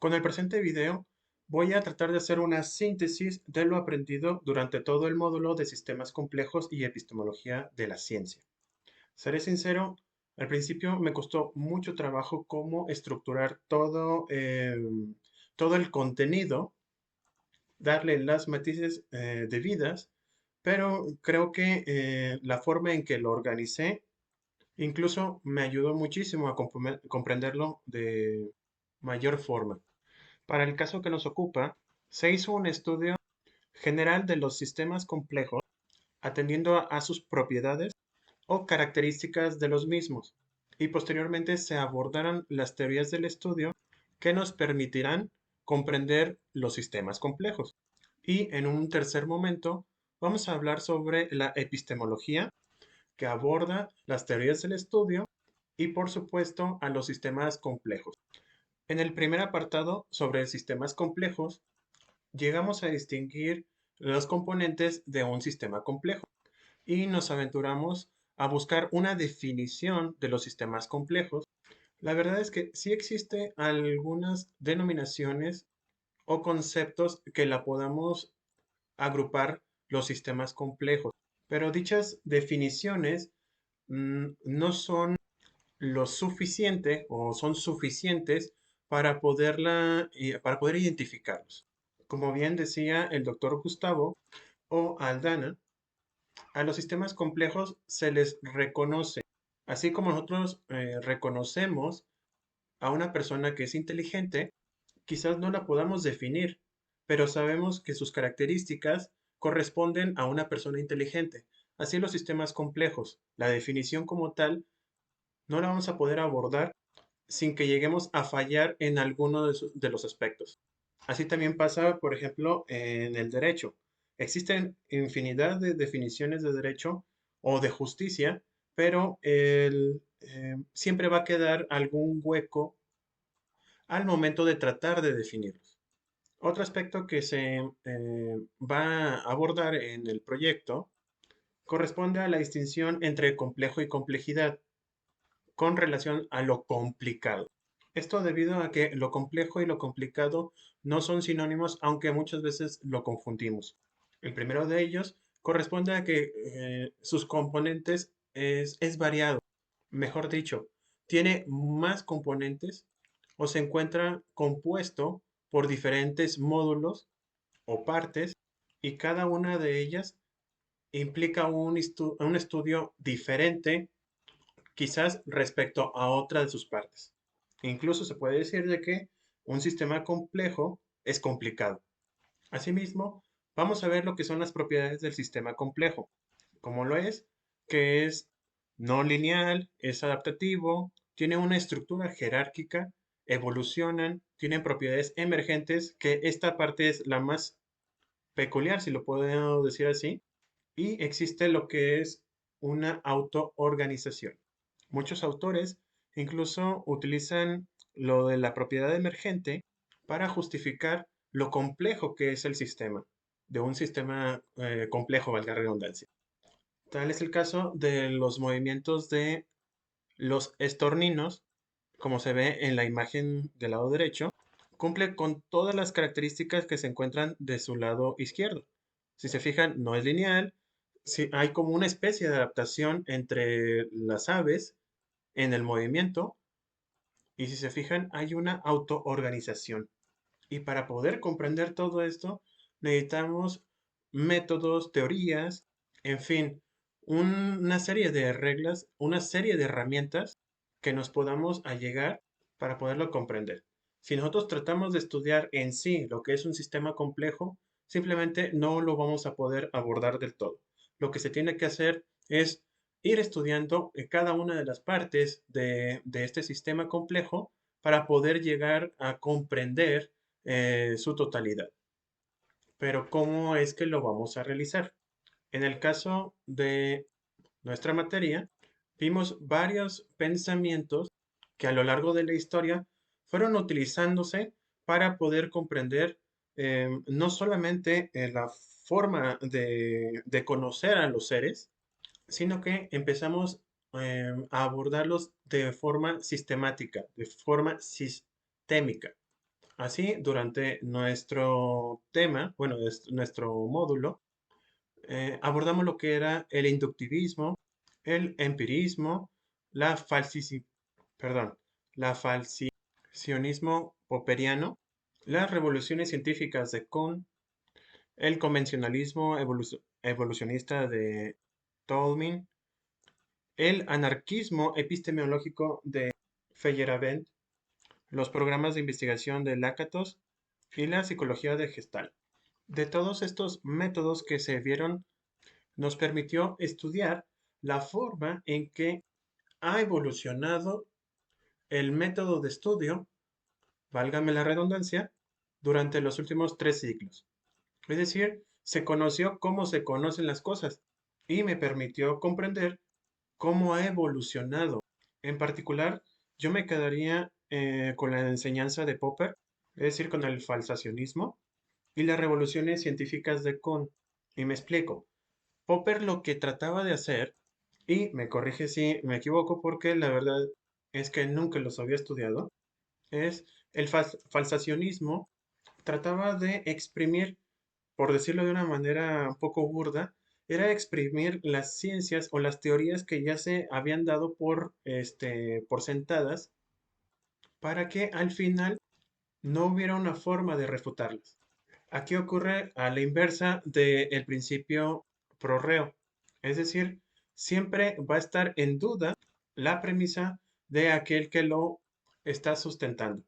Con el presente video voy a tratar de hacer una síntesis de lo aprendido durante todo el módulo de sistemas complejos y epistemología de la ciencia. Seré sincero, al principio me costó mucho trabajo cómo estructurar todo el contenido, darle las matices debidas, pero creo que la forma en que lo organicé incluso me ayudó muchísimo a comprenderlo de mayor forma. Para el caso que nos ocupa, se hizo un estudio general de los sistemas complejos atendiendo a sus propiedades o características de los mismos, y posteriormente se abordaron las teorías del estudio que nos permitirán comprender los sistemas complejos. Y en un tercer momento vamos a hablar sobre la epistemología, que aborda las teorías del estudio y por supuesto a los sistemas complejos. En el primer apartado sobre sistemas complejos, llegamos a distinguir los componentes de un sistema complejo y nos aventuramos a buscar una definición de los sistemas complejos. La verdad es que sí existe algunas denominaciones o conceptos que la podamos agrupar los sistemas complejos, pero dichas definiciones no son lo suficiente o son suficientes para poder identificarlos. Como bien decía el doctor Gustavo o Aldana, a los sistemas complejos se les reconoce, así como nosotros reconocemos a una persona que es inteligente, quizás no la podamos definir, pero sabemos que sus características corresponden a una persona inteligente. Así los sistemas complejos, la definición como tal, no la vamos a poder abordar sin que lleguemos a fallar en alguno de los aspectos. Así también pasa, por ejemplo, en el derecho. Existen infinidad de definiciones de derecho o de justicia, pero siempre va a quedar algún hueco al momento de tratar de definirlos. Otro aspecto que se va a abordar en el proyecto corresponde a la distinción entre complejo y complejidad con relación a lo complicado. Esto debido a que lo complejo y lo complicado no son sinónimos, aunque muchas veces lo confundimos. El primero de ellos corresponde a que sus componentes es variado. Mejor dicho, tiene más componentes o se encuentra compuesto por diferentes módulos o partes, y cada una de ellas implica un estudio diferente quizás respecto a otra de sus partes. Incluso se puede decir de que un sistema complejo es complicado. Asimismo, vamos a ver lo que son las propiedades del sistema complejo, como lo es, que es no lineal, es adaptativo, tiene una estructura jerárquica, evolucionan, tienen propiedades emergentes, que esta parte es la más peculiar, si lo puedo decir así, y existe lo que es una autoorganización. Muchos autores incluso utilizan lo de la propiedad emergente para justificar lo complejo que es el sistema, de un sistema complejo, valga la redundancia. Tal es el caso de los movimientos de los estorninos, como se ve en la imagen del lado derecho, cumple con todas las características que se encuentran de su lado izquierdo. Si se fijan, no es lineal, si hay como una especie de adaptación entre las aves en el movimiento, y si se fijan, hay una autoorganización. Y para poder comprender todo esto, necesitamos métodos, teorías, en fin, una serie de reglas, una serie de herramientas que nos podamos allegar para poderlo comprender. Si nosotros tratamos de estudiar en sí lo que es un sistema complejo, simplemente no lo vamos a poder abordar del todo. Lo que se tiene que hacer es ir estudiando cada una de las partes de este sistema complejo para poder llegar a comprender su totalidad. Pero ¿cómo es que lo vamos a realizar? En el caso de nuestra materia, vimos varios pensamientos que a lo largo de la historia fueron utilizándose para poder comprender no solamente la forma de conocer a los seres, sino que empezamos a abordarlos de forma sistemática, de forma sistémica. Así, durante nuestro tema, bueno, nuestro módulo, abordamos lo que era el inductivismo, el empirismo, la falsici- perdón, la falsicionismo popperiano, las revoluciones científicas de Kuhn, el convencionalismo evolucionista de Tolmin, el anarquismo epistemológico de Feyerabend, los programas de investigación de Lakatos y la psicología de Gestalt. De todos estos métodos que se vieron, nos permitió estudiar la forma en que ha evolucionado el método de estudio, válgame la redundancia, durante los últimos 3 siglos. Es decir, se conoció cómo se conocen las cosas y me permitió comprender cómo ha evolucionado. En particular, yo me quedaría con la enseñanza de Popper, es decir, con el falsacionismo y las revoluciones científicas de Kuhn. Y me explico. Popper lo que trataba de hacer, y me corrige si me equivoco porque la verdad es que nunca los había estudiado, es el falsacionismo trataba de exprimir, por decirlo de una manera un poco burda, era exprimir las ciencias o las teorías que ya se habían dado por sentadas para que al final no hubiera una forma de refutarlas. Aquí ocurre a la inversa del principio pro-reo, es decir, siempre va a estar en duda la premisa de aquel que lo está sustentando.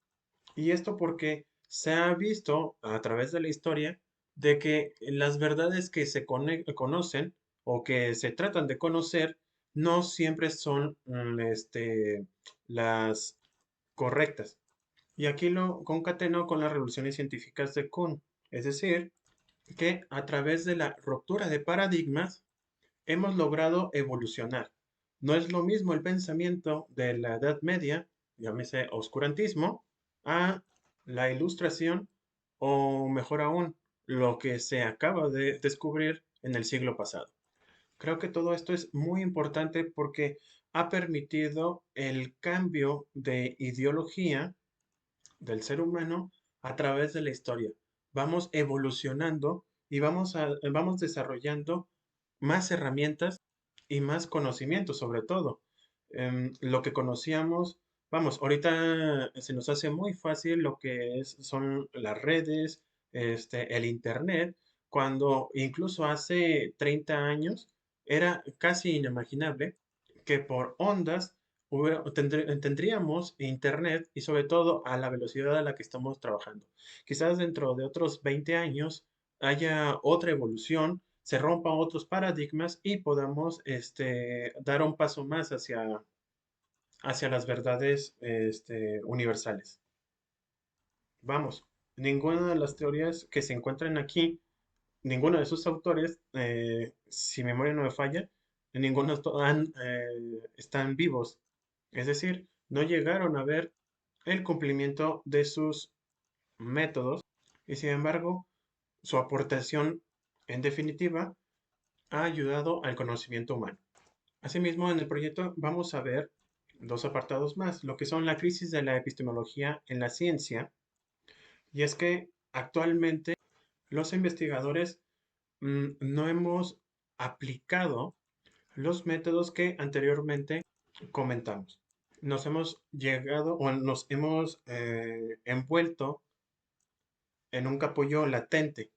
Y esto porque se ha visto a través de la historia de que las verdades que se conocen o que se tratan de conocer no siempre son las correctas. Y aquí lo concateno con las revoluciones científicas de Kuhn. Es decir, que a través de la ruptura de paradigmas hemos logrado evolucionar. No es lo mismo el pensamiento de la Edad Media, llámese oscurantismo, a la Ilustración o mejor aún, lo que se acaba de descubrir en el siglo pasado. Creo que todo esto es muy importante porque ha permitido el cambio de ideología del ser humano a través de la historia. Vamos evolucionando y vamos desarrollando más herramientas y más conocimiento sobre todo. Lo que conocíamos, vamos, ahorita se nos hace muy fácil lo que son las redes, el internet, cuando incluso hace 30 años era casi inimaginable que por ondas tendríamos internet y sobre todo a la velocidad a la que estamos trabajando. Quizás dentro de otros 20 años haya otra evolución, se rompan otros paradigmas y podamos dar un paso más hacia las verdades universales. Vamos, ninguna de las teorías que se encuentran aquí, ninguno de sus autores, si mi memoria no me falla, ninguno están vivos. Es decir, no llegaron a ver el cumplimiento de sus métodos y sin embargo, su aportación en definitiva ha ayudado al conocimiento humano. Asimismo, en el proyecto vamos a ver dos apartados más, lo que son la crisis de la epistemología en la ciencia, y es que actualmente los investigadores no hemos aplicado los métodos que anteriormente comentamos. Nos hemos llegado o nos hemos envuelto en un capullo latente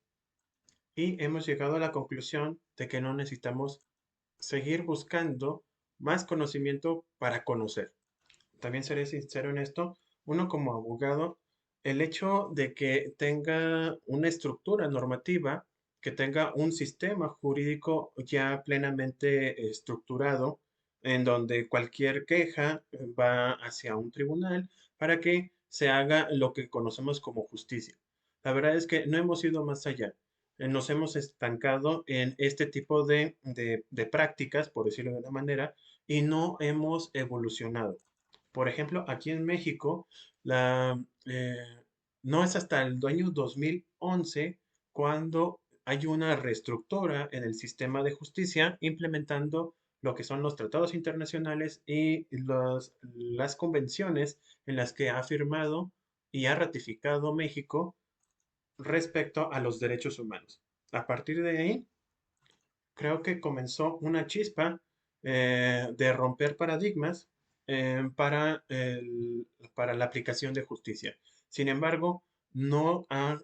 y hemos llegado a la conclusión de que no necesitamos seguir buscando más conocimiento para conocer. También seré sincero en esto, uno como abogado, el hecho de que tenga una estructura normativa, que tenga un sistema jurídico ya plenamente estructurado, en donde cualquier queja va hacia un tribunal para que se haga lo que conocemos como justicia. La verdad es que no hemos ido más allá. Nos hemos estancado en este tipo de prácticas, por decirlo de una manera, y no hemos evolucionado. Por ejemplo, aquí en México, la, eh, no es hasta el año 2011 cuando hay una reestructura en el sistema de justicia implementando lo que son los tratados internacionales y las convenciones en las que ha firmado y ha ratificado México respecto a los derechos humanos. A partir de ahí, creo que comenzó una chispa de romper paradigmas para la aplicación de justicia. Sin embargo, no ha,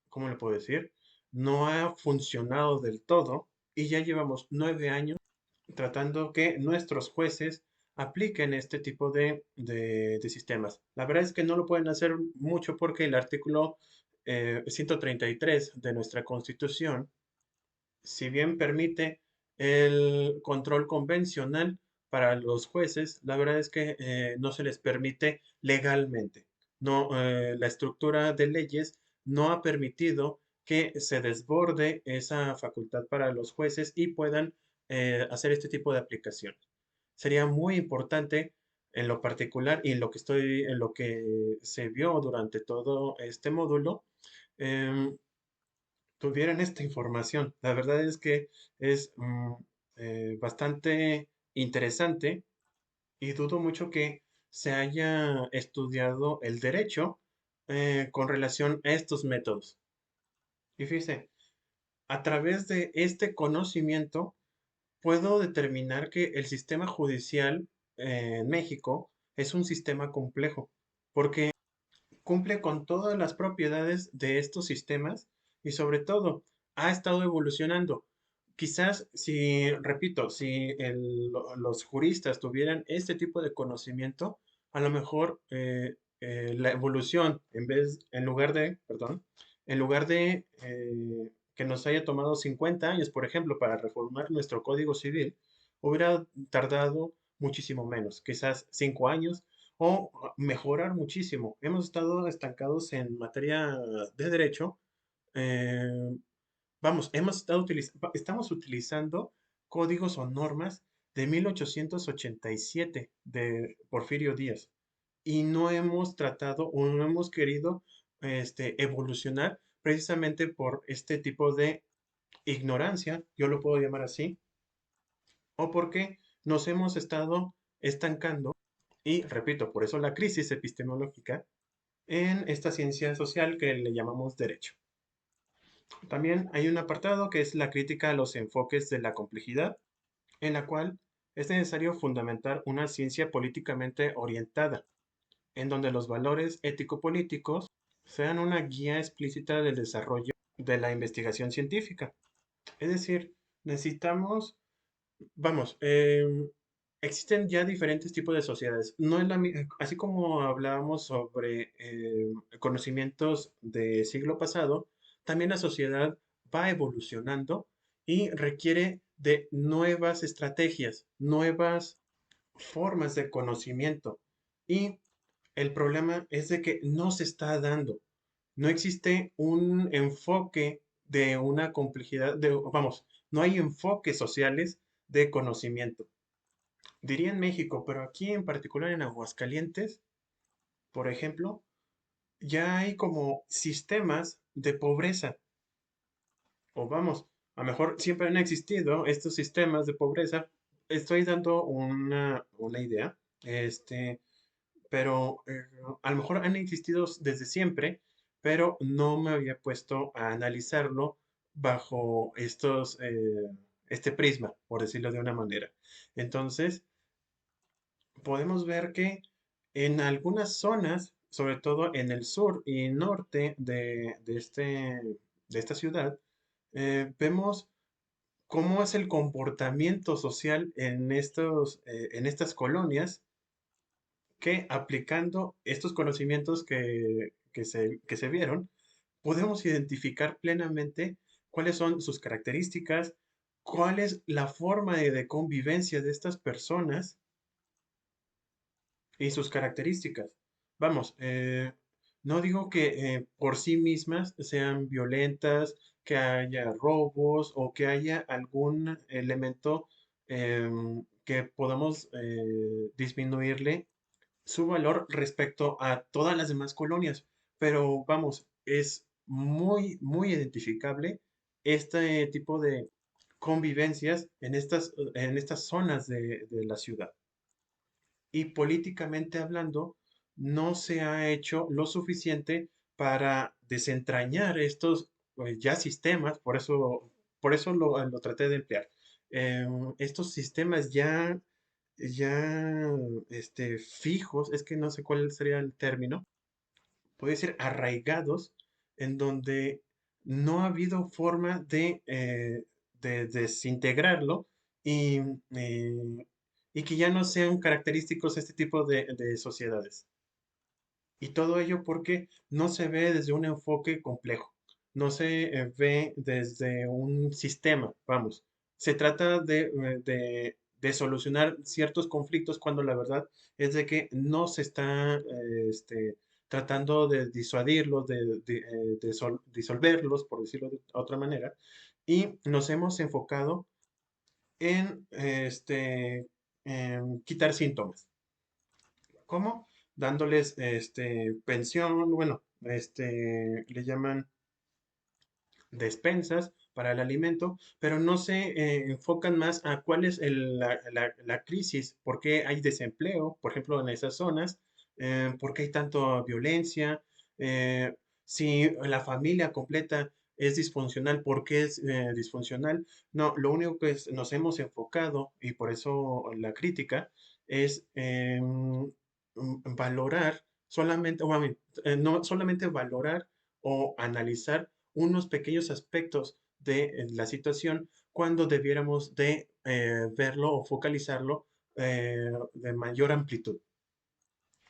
¿cómo le puedo decir? No ha funcionado del todo y ya llevamos 9 años tratando que nuestros jueces apliquen este tipo de sistemas. La verdad es que no lo pueden hacer mucho porque el artículo 133 de nuestra Constitución, si bien permite el control convencional para los jueces, la verdad es que no se les permite legalmente. No, la estructura de leyes no ha permitido que se desborde esa facultad para los jueces y puedan hacer este tipo de aplicaciones. Sería muy importante en lo particular y en lo que se vio durante todo este módulo, em, tuvieran esta información. La verdad es que es bastante interesante y dudo mucho que se haya estudiado el derecho con relación a estos métodos. Y fíjese, a través de este conocimiento puedo determinar que el sistema judicial en México es un sistema complejo, porque cumple con todas las propiedades de estos sistemas y sobre todo ha estado evolucionando. Quizás si, repito, si los juristas tuvieran este tipo de conocimiento, a lo mejor la evolución, en lugar de que nos haya tomado 50 años, por ejemplo, para reformar nuestro Código Civil, hubiera tardado muchísimo menos, quizás 5 años o mejorar muchísimo. Hemos estado estancados en materia de derecho. eh, estamos utilizando códigos o normas de 1887 de Porfirio Díaz y no hemos tratado o no hemos querido evolucionar precisamente por este tipo de ignorancia, yo lo puedo llamar así, o porque nos hemos estado estancando y, repito, por eso la crisis epistemológica en esta ciencia social que le llamamos derecho. También hay un apartado que es la crítica a los enfoques de la complejidad, en la cual es necesario fundamentar una ciencia políticamente orientada, en donde los valores ético-políticos sean una guía explícita del desarrollo de la investigación científica. Es decir, necesitamos, vamos, existen ya diferentes tipos de sociedades. No es así como hablábamos sobre conocimientos del siglo pasado, también la sociedad va evolucionando y requiere de nuevas estrategias, nuevas formas de conocimiento. Y el problema es de que no se está dando. No existe un enfoque de una complejidad, vamos, no hay enfoques sociales de conocimiento. Diría en México, pero aquí en particular en Aguascalientes, por ejemplo, ya hay como sistemas de pobreza. O vamos, a lo mejor siempre han existido estos sistemas de pobreza. Estoy dando una idea, pero a lo mejor han existido desde siempre, pero no me había puesto a analizarlo bajo este prisma, por decirlo de una manera. Entonces, podemos ver que en algunas zonas, sobre todo en el sur y norte de esta ciudad, vemos cómo es el comportamiento social en estas colonias que aplicando estos conocimientos que se vieron, podemos identificar plenamente cuáles son sus características, cuál es la forma de convivencia de estas personas y sus características. Vamos, no digo que por sí mismas sean violentas, que haya robos o que haya algún elemento que podamos disminuirle su valor respecto a todas las demás colonias. Pero vamos, es muy, muy identificable este tipo de convivencias en estas zonas de la ciudad. Y políticamente hablando, no se ha hecho lo suficiente para desentrañar estos ya sistemas, por eso lo traté de emplear. Estos sistemas ya fijos, es que no sé cuál sería el término, puede ser arraigados, en donde no ha habido forma de desintegrarlo y, eh, y que ya no sean característicos este tipo de sociedades. Y todo ello porque no se ve desde un enfoque complejo, no se ve desde un sistema, vamos. Se trata de solucionar ciertos conflictos cuando la verdad es de que no se está tratando de disuadirlos, disolverlos, por decirlo de otra manera, y nos hemos enfocado en, en quitar síntomas. ¿Cómo? Dándoles pensión, bueno, le llaman despensas para el alimento, pero no se enfocan más a cuál es la crisis, por qué hay desempleo, por ejemplo, en esas zonas, por qué hay tanta violencia, eh, si la familia completa es disfuncional, ¿por qué es disfuncional? No, lo único que nos hemos enfocado, y por eso la crítica, es valorar solamente, no solamente valorar o analizar unos pequeños aspectos de la situación cuando debiéramos de verlo o focalizarlo de mayor amplitud.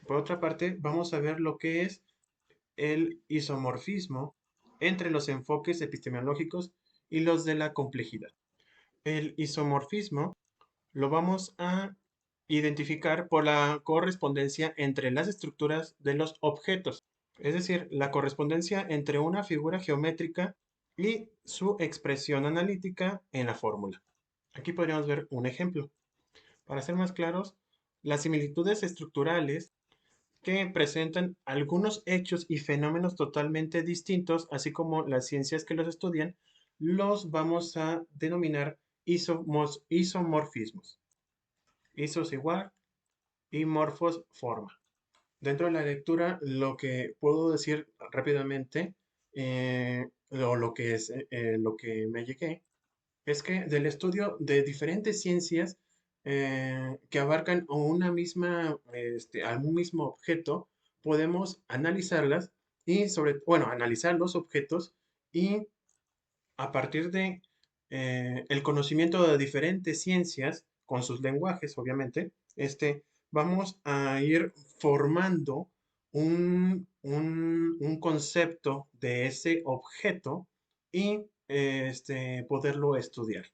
Por otra parte, vamos a ver lo que es el isomorfismo entre los enfoques epistemológicos y los de la complejidad. El isomorfismo lo vamos a identificar por la correspondencia entre las estructuras de los objetos, es decir, la correspondencia entre una figura geométrica y su expresión analítica en la fórmula. Aquí podríamos ver un ejemplo. Para ser más claros, las similitudes estructurales que presentan algunos hechos y fenómenos totalmente distintos, así como las ciencias que los estudian, los vamos a denominar isomorfismos. Isos igual y morfos forma. Dentro de la lectura, lo que puedo decir rápidamente, o lo que me llegué, es que del estudio de diferentes ciencias que abarcan a un mismo objeto, podemos analizarlas y bueno, analizar los objetos y a partir de el conocimiento de diferentes ciencias, con sus lenguajes, obviamente, vamos a ir formando un concepto de ese objeto y poderlo estudiar.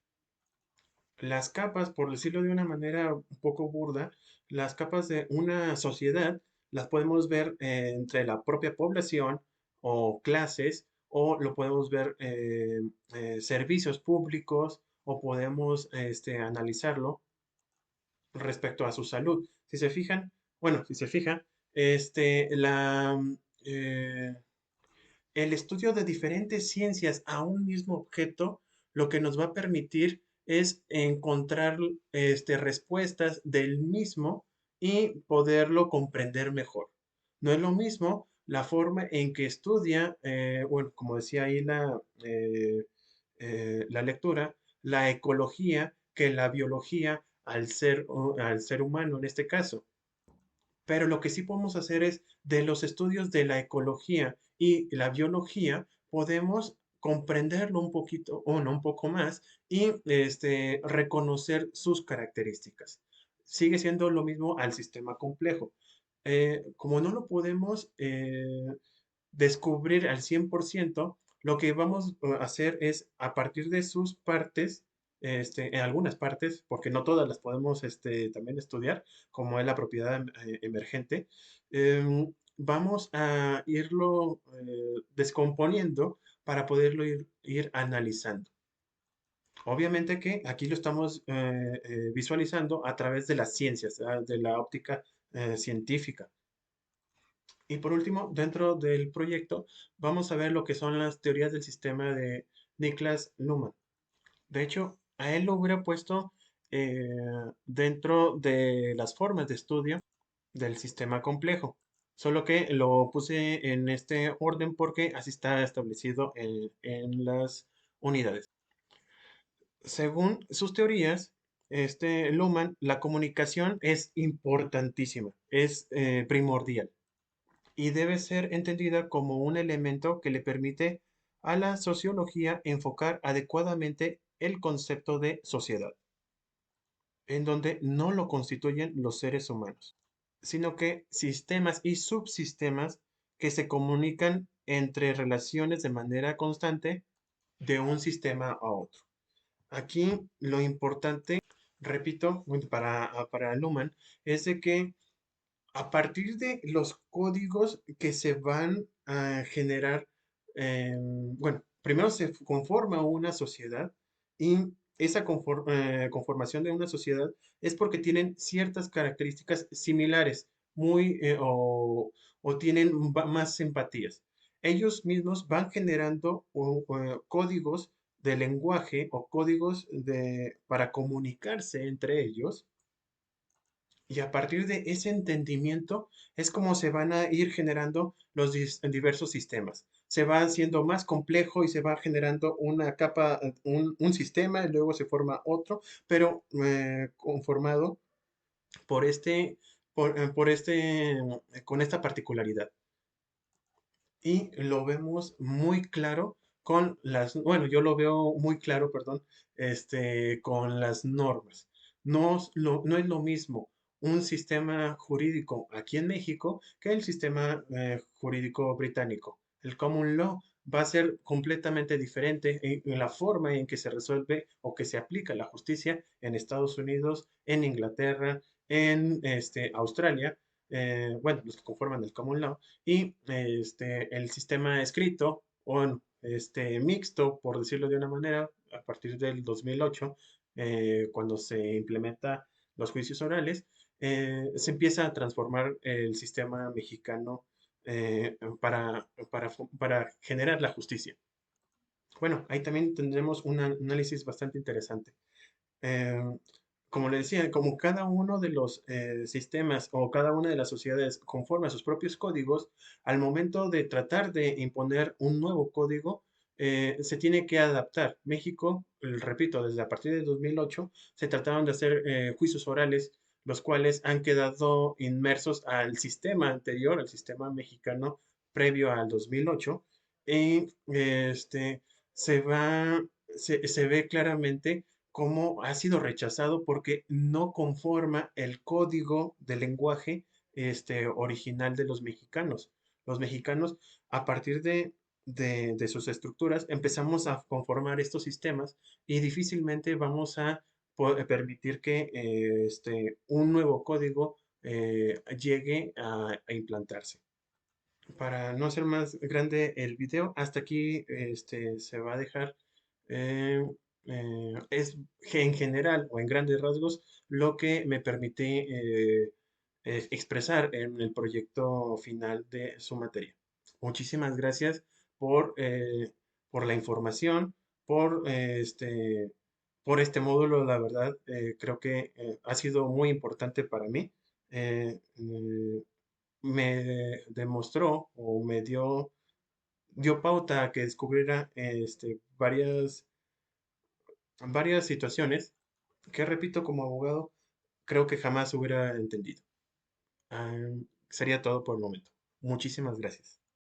Las capas, por decirlo de una manera un poco burda, las capas de una sociedad las podemos ver entre la propia población o clases, o lo podemos ver servicios públicos, o podemos analizarlo respecto a su salud. Si se fijan, bueno, si se fija, este, la, eh, el estudio de diferentes ciencias a un mismo objeto lo que nos va a permitir es encontrar respuestas del mismo y poderlo comprender mejor. No es lo mismo la forma en que estudia, bueno, como decía ahí la lectura, la ecología que la biología al ser humano en este caso. Pero lo que sí podemos hacer es, de los estudios de la ecología y la biología, podemos comprenderlo un poquito, o no un poco más, y reconocer sus características. Sigue siendo lo mismo al sistema complejo. Como no lo podemos descubrir al 100%, lo que vamos a hacer es, a partir de sus partes, en algunas partes, porque no todas las podemos también estudiar, como es la propiedad emergente, vamos a irlo descomponiendo para poderlo ir analizando. Obviamente que aquí lo estamos visualizando a través de las ciencias, de la óptica científica. Y por último, dentro del proyecto, vamos a ver lo que son las teorías del sistema de Niklas Luhmann. De hecho, a él lo hubiera puesto eh, dentro de las formas de estudio del sistema complejo. Solo que lo puse en este orden porque así está establecido en las unidades. Según sus teorías, Luhmann, la comunicación es importantísima, es primordial y debe ser entendida como un elemento que le permite a la sociología enfocar adecuadamente el concepto de sociedad, en donde no lo constituyen los seres humanos, sino que sistemas y subsistemas que se comunican entre relaciones de manera constante de un sistema a otro. Aquí lo importante, repito, bueno, para Luhmann, es de que a partir de los códigos que se van a generar, bueno, primero se conforma una sociedad y esa conformación de una sociedad es porque tienen ciertas características similares, muy, o tienen más empatías. Ellos mismos van generando códigos de lenguaje o códigos para comunicarse entre ellos y a partir de ese entendimiento es como se van a ir generando los diversos sistemas. Se va haciendo más complejo y se va generando una capa, un sistema y luego se forma otro, pero conformado por con esta particularidad y lo vemos muy claro bueno, yo lo veo muy claro, perdón, con las normas. No es lo mismo un sistema jurídico aquí en México que el sistema jurídico británico. El common law va a ser completamente diferente en la forma en que se resuelve o que se aplica la justicia en Estados Unidos, en Inglaterra, en Australia, bueno, los que conforman el common law y el sistema escrito o mixto, por decirlo de una manera, a partir del 2008, cuando se implementa los juicios orales, se empieza a transformar el sistema mexicano para generar la justicia. Bueno, ahí también tendremos un análisis bastante interesante. Eh, Como le decía, como cada uno de los sistemas o cada una de las sociedades conforma sus propios códigos, al momento de tratar de imponer un nuevo código, se tiene que adaptar. México, repito, desde a partir de 2008, se trataron de hacer juicios orales, los cuales han quedado inmersos al sistema anterior, al sistema mexicano previo al 2008, y se va, se ve claramente cómo ha sido rechazado porque no conforma el código de lenguaje original de los mexicanos. Los mexicanos, a partir de sus estructuras, empezamos a conformar estos sistemas y difícilmente vamos a permitir que un nuevo código llegue a implantarse. Para no hacer más grande el video, hasta aquí se va a dejar. eh, es en general o en grandes rasgos lo que me permite expresar en el proyecto final de su materia. Muchísimas gracias por, eh, por la información, por este módulo. La verdad, creo que ha sido muy importante para mí. Me demostró o dio pauta a que descubriera varias situaciones que, repito, como abogado, creo que jamás hubiera entendido. Ah, Sería todo por el momento. Muchísimas gracias.